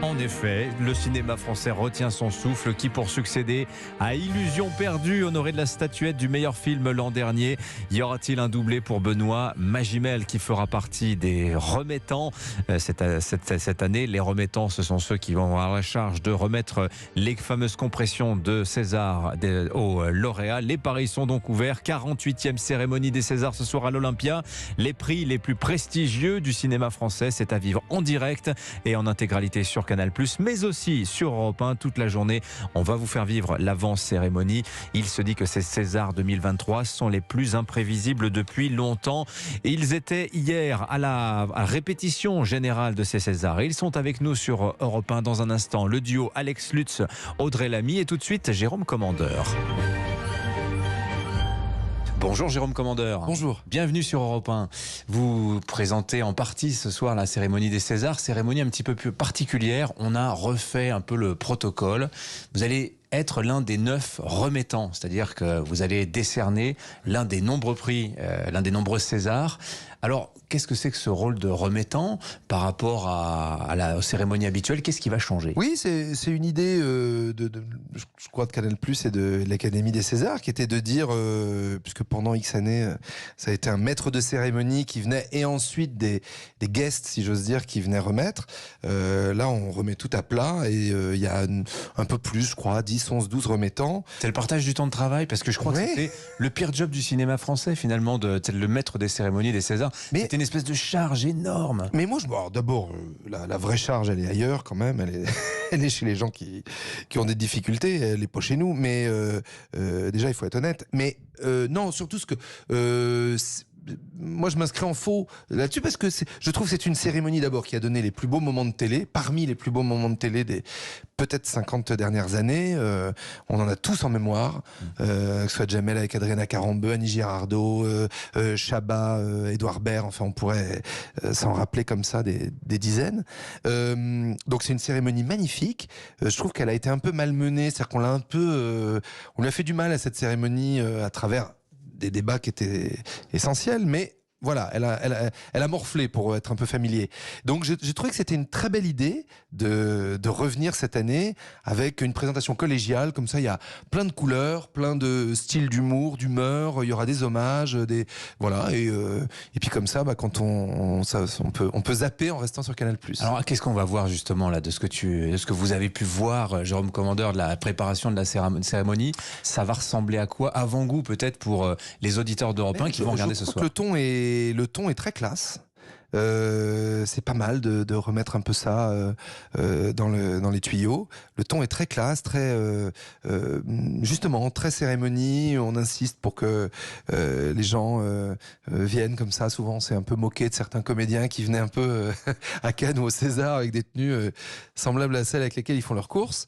En effet, le cinéma français retient son souffle. Qui pour succéder à Illusion perdue, honoré de la statuette du meilleur film l'an dernier? Y aura-t-il un doublé pour Benoît Magimel qui fera partie des remettants cette année? Les remettants, ce sont ceux qui vont avoir la charge de remettre les fameuses compressions de César aux lauréats. Les paris sont donc ouverts. 48e cérémonie des Césars ce soir à l'Olympia. Les prix les plus prestigieux du cinéma français, c'est à vivre en direct et en intégralité sur Canal+, mais aussi sur Europe 1 toute la journée. On va vous faire vivre l'avant-cérémonie. Il se dit que ces Césars 2023 sont les plus imprévisibles depuis longtemps. Et ils étaient hier à la répétition générale de ces Césars. Et ils sont avec nous sur Europe 1 dans un instant. Le duo Alex Lutz, Audrey Lamy et tout de suite Jérôme Commandeur. Bonjour Jérôme Commandeur. Bonjour. Bienvenue sur Europe 1. Vous présentez en partie ce soir la cérémonie des Césars, cérémonie un petit peu plus particulière. On a refait un peu le protocole. Vous allez être l'un des 9 remettants, c'est-à-dire que vous allez décerner l'un des nombreux prix, l'un des nombreux Césars. Alors, qu'est-ce que c'est que ce rôle de remettant par rapport à la cérémonie habituelle? Qu'est-ce qui va changer? Oui, c'est une idée je crois de Canal+ et de l'Académie des Césars, qui était de dire, puisque pendant X années, ça a été un maître de cérémonie qui venait, et ensuite des guests, si j'ose dire, qui venaient remettre. Là, on remet tout à plat, et il y a un peu plus, je crois, 10, 11, 12 remettants. C'est le partage du temps de travail, parce que je crois que c'était le pire job du cinéma français, finalement, le maître des cérémonies des Césars. Mais c'était une espèce de charge énorme. Mais moi, d'abord, la vraie charge, elle est ailleurs quand même. Elle est chez les gens qui ont des difficultés. Elle n'est pas chez nous. Mais déjà, il faut être honnête. Mais non, surtout ce que... moi, je m'inscris en faux là-dessus parce que je trouve que c'est une cérémonie d'abord qui a donné les plus beaux moments de télé, parmi les plus beaux moments de télé des peut-être 50 dernières années. On en a tous en mémoire, que ce soit Jamel avec Adriana Carambeu, Annie Girardot, Chabat, Édouard Baird, enfin on pourrait s'en rappeler comme ça des dizaines. Donc c'est une cérémonie magnifique. Je trouve qu'elle a été un peu malmenée, c'est-à-dire qu'on l'a un peu... on lui a fait du mal à cette cérémonie à travers des débats qui étaient essentiels, mais voilà, elle a morflé pour être un peu familier. Donc j'ai trouvé que c'était une très belle idée de revenir cette année avec une présentation collégiale, comme ça il y a plein de couleurs, plein de styles d'humour, d'humeur, il y aura des hommages, voilà, et puis comme ça, quand on peut zapper en restant sur Canal+. Alors qu'est-ce qu'on va voir justement là de ce que vous avez pu voir, Jérôme Commandeur, de la préparation de la cérémonie? Ça va ressembler à quoi? Avant-goût peut-être pour les auditeurs d'Europe 1 qui vont regarder ce soir. Le ton est très classe. C'est pas mal de remettre un peu ça dans les tuyaux. Le ton est très classe, très justement très cérémonie. On insiste pour que les gens viennent comme ça. Souvent, on s'est un peu moqué de certains comédiens qui venaient un peu à Cannes ou au César avec des tenues semblables à celles avec lesquelles ils font leurs courses.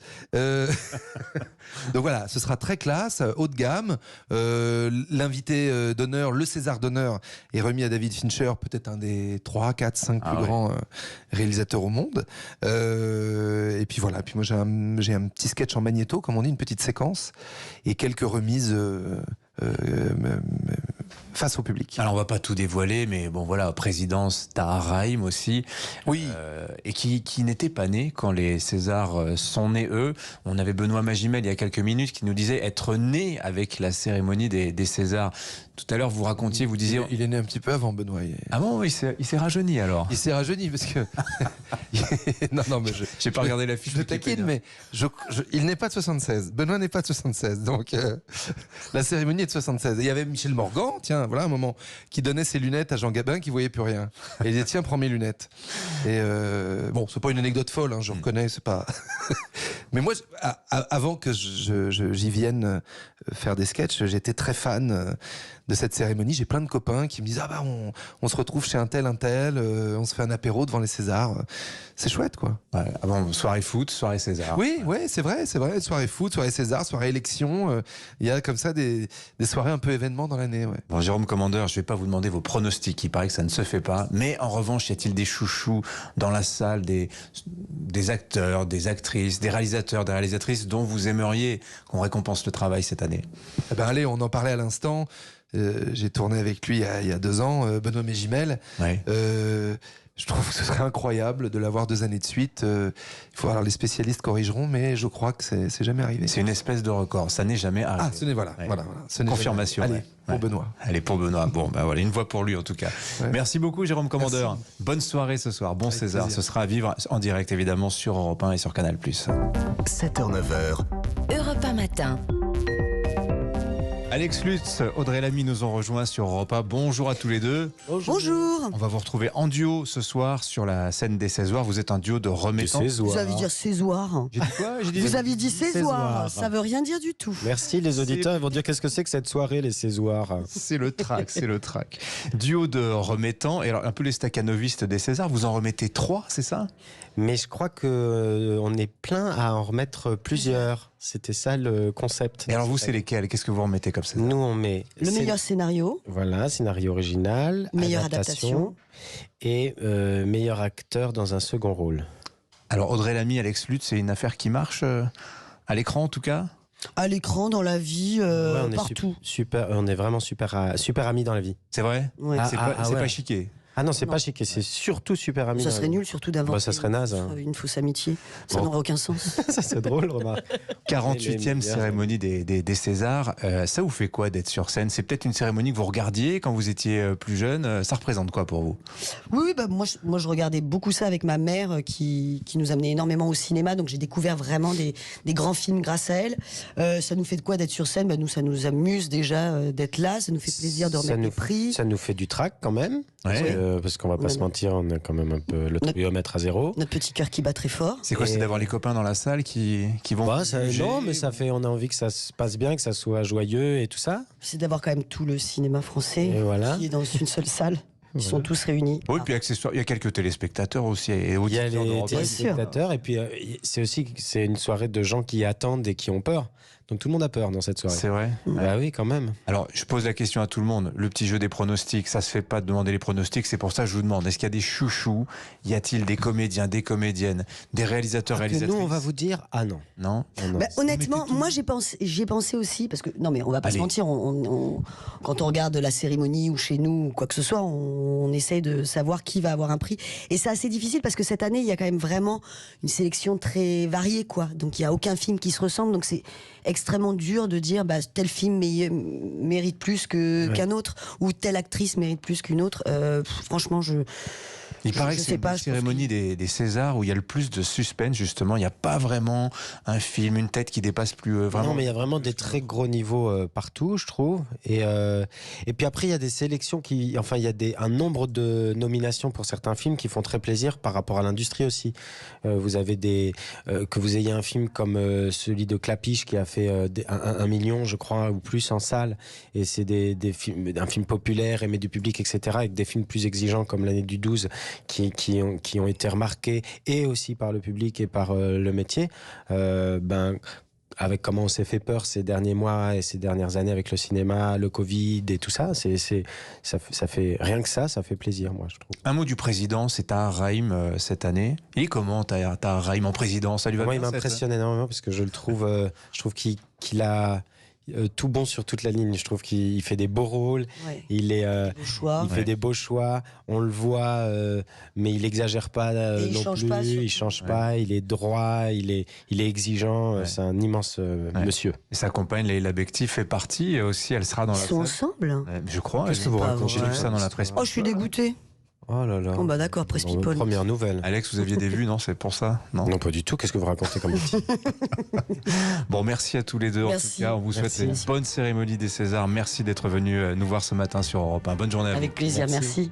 Donc voilà, ce sera très classe, haut de gamme. L'invité d'honneur, le César d'honneur, est remis à David Fincher, peut-être un des 3, 4, 5 plus grands réalisateurs au monde. Et puis voilà, puis moi j'ai un petit sketch en magnéto, comme on dit, une petite séquence, et quelques remises face au public. Alors on va pas tout dévoiler, mais bon voilà, présidence Tahar Rahim aussi, oui, et qui n'était pas né quand les Césars sont nés eux. On avait Benoît Magimel il y a quelques minutes qui nous disait être né avec la cérémonie des Césars. Tout à l'heure vous racontiez, vous disiez... Il est né un petit peu avant Benoît. Ah bon, il s'est rajeuni alors? Il s'est rajeuni parce que... non, mais j'ai pas regardé la fiche. Je taquine, mais il n'est pas de 76. Benoît n'est pas de 76. Donc la cérémonie est de 76. Et il y avait Michel Morgan, tiens, voilà un moment, qui donnait ses lunettes à Jean Gabin qui voyait plus rien. Et il disait tiens, prends mes lunettes. Et bon, c'est pas une anecdote folle, hein, je reconnais, c'est pas... Mais moi, avant que j'y vienne faire des sketchs, j'étais très fan de cette cérémonie. J'ai plein de copains qui me disent on se retrouve chez un tel, on se fait un apéro devant les Césars. C'est chouette, quoi. Ouais, avant, soirée foot, soirée César. Oui, c'est vrai. Soirée foot, soirée César, soirée élection. Il y a comme ça des soirées un peu événements dans l'année. Ouais. Bon, Jérôme Commandeur, je vais pas vous demander vos pronostics. Il paraît que ça ne se fait pas. Mais en revanche, y a-t-il des chouchous dans la salle, des acteurs, des actrices, des réalisateurs, des réalisatrices dont vous aimeriez qu'on récompense le travail cette année? Eh ben allez, on en parlait à l'instant. J'ai tourné avec lui il y a 2 ans, Benoît Magimel. Ouais. Je trouve que ce serait incroyable de l'avoir 2 années de suite. Il faut voir, les spécialistes corrigeront, mais je crois que c'est jamais arrivé. C'est une espèce de record. Ça n'est jamais arrivé. Ah, ce n'est voilà. Ce n'est Confirmation. jamais arrivé. Allez, pour Benoît. Allez, pour Benoît. Bon, ben voilà, une voix pour lui en tout cas. Ouais. Merci beaucoup, Jérôme Commandeur. Merci. Bonne soirée ce soir. Bon Avec César. plaisir. Ce sera à vivre en direct évidemment sur Europe 1 et sur Canal+. 7h-9h, Europe 1 matin. Alex Lutz, Audrey Lamy nous ont rejoints sur Europe 1. Bonjour à tous les deux. Bonjour. On va vous retrouver en duo ce soir sur la scène des Césoirs. Vous êtes un duo de remettants. Vous avez dit césoir. J'ai dit quoi? Vous avez dit césoir. Césoir. Ça veut rien dire du tout. Merci, les auditeurs. Ils vont dire qu'est-ce que c'est que cette soirée, les Césoirs. C'est le trac, c'est le trac. Duo de remettants. Et alors, un peu les staccanovistes des Césars, vous en remettez 3, c'est ça? Mais je crois que on est plein à en remettre plusieurs. C'était ça le concept. Et alors, vous, c'est lesquels? Qu'est-ce que vous remettez comme César? Nous, on met Le meilleur scénario, Voilà, scénario original, meilleure adaptation. et meilleur acteur dans un second rôle. Alors, Audrey Lamy, Alex Lutz, c'est une affaire qui marche à l'écran en tout cas? À l'écran, dans la vie, Ouais, on est partout. super, on est vraiment super amis dans la vie. C'est vrai? Ouais. Ah, C'est ouais. pas chiqué. Ah non, c'est Non. pas chic, et c'est surtout super amis. Ça dans la serait vie. nul, surtout d'avoir Bah, ça serait naze, hein. une fausse amitié. Ça Bon. n'aurait aucun sens. Ça c'est drôle, remarque. 48e cérémonie des Césars. Ça vous fait quoi d'être sur scène? C'est peut-être une cérémonie que vous regardiez quand vous étiez plus jeune. Ça représente quoi pour vous? Oui, bah, moi, je regardais beaucoup ça avec ma mère qui nous amenait énormément au cinéma. Donc j'ai découvert vraiment des grands films grâce à elle. Ça nous fait de quoi d'être sur scène? Bah, nous, ça nous amuse déjà d'être là. Ça nous fait plaisir de remettre des prix. Ça nous fait du trac quand même. Ouais. Parce qu'on va pas se mentir, on a quand même un peu le thermomètre à zéro. Notre petit cœur qui bat très fort. C'est quoi? Et- C'est d'avoir les copains dans la salle qui vont... Bah, juger, non, mais ça ou- fait, on a envie que ça se passe bien, que ça soit joyeux et tout ça. C'est d'avoir quand même tout le cinéma français Et voilà. qui est dans une seule salle. Ils sont Voilà. tous réunis. Oui, puis accessoire, il y a quelques téléspectateurs aussi. Et Il y a auditeurs les d'Europe 1. téléspectateurs et puis c'est aussi c'est une soirée de gens qui attendent et qui ont peur. Donc tout le monde a peur dans cette soirée. C'est vrai. Bah oui, quand même. Alors, je pose la question à tout le monde. Le petit jeu des pronostics, ça se fait pas de demander les pronostics. C'est pour ça que je vous demande. Est-ce qu'il y a des chouchous? Y a-t-il des comédiens, des comédiennes, des réalisateurs, Que réalisatrices? nous, on va vous dire ah non. Non. Non. Bah, honnêtement, mettez tout. moi j'y ai pensé aussi parce que non mais on va pas Allez. se mentir, quand on regarde la cérémonie ou chez nous ou quoi que ce soit, on essaye de savoir qui va avoir un prix et c'est assez difficile parce que cette année il y a quand même vraiment une sélection très variée quoi. Donc il y a aucun film qui se ressemble donc c'est extrêmement dur de dire bah, tel film mérite plus qu'un autre ou telle actrice mérite plus qu'une autre. Franchement Il paraît je que sais c'est pas, la je trouve cérémonie des Césars où il y a le plus de suspense, justement. Il n'y a pas vraiment un film, une tête qui dépasse plus vraiment. Non, mais il y a vraiment des très gros niveaux partout, je trouve. Et puis après, il y a des sélections enfin, il y a un nombre de nominations pour certains films qui font très plaisir par rapport à l'industrie aussi. Vous avez que vous ayez un film comme celui de Clapiche qui a fait 1 million, je crois, ou plus en salle. Et c'est un film populaire, aimé du public, etc. Avec des films plus exigeants comme l'année du 12 qui ont été remarqués et aussi par le public et par le métier. Avec comment on s'est fait peur ces derniers mois et ces dernières années avec le cinéma, le Covid et tout ça, ça fait rien que ça fait plaisir, moi, je trouve. Un mot du président, c'est Tahar Rahim cette année. Il est comment Tahar Rahim en président? Ça lui va Moi, bien, il m'impressionne énormément parce que je trouve qu'il a tout bon sur toute la ligne. Je trouve qu'il fait des beaux rôles. Ouais. Il choix. fait des beaux choix. On le voit, mais il exagère pas Et il non change plus. pas, surtout. Il change pas. Il est droit. Il est exigeant. Ouais. C'est un immense monsieur. Et sa compagne, Leila Bekti, fait partie et aussi. Elle sera dans Ils la sont salle. ensemble. Je crois. Que c'est pas J'ai lu vrai. ça dans la presse. Oh je suis dégoûtée. Oh là là. Bon bah d'accord, presse Bon, people. première nouvelle. Alex, vous aviez des vues, non? C'est pour ça? Non. Non, pas du tout. Qu'est-ce que vous racontez comme petit? Bon, merci à tous les deux. En Merci. tout cas, on vous souhaite Merci. une bonne cérémonie des Césars. Merci d'être venus nous voir ce matin sur Europe 1. Bonne journée à vous. Avec plaisir, merci.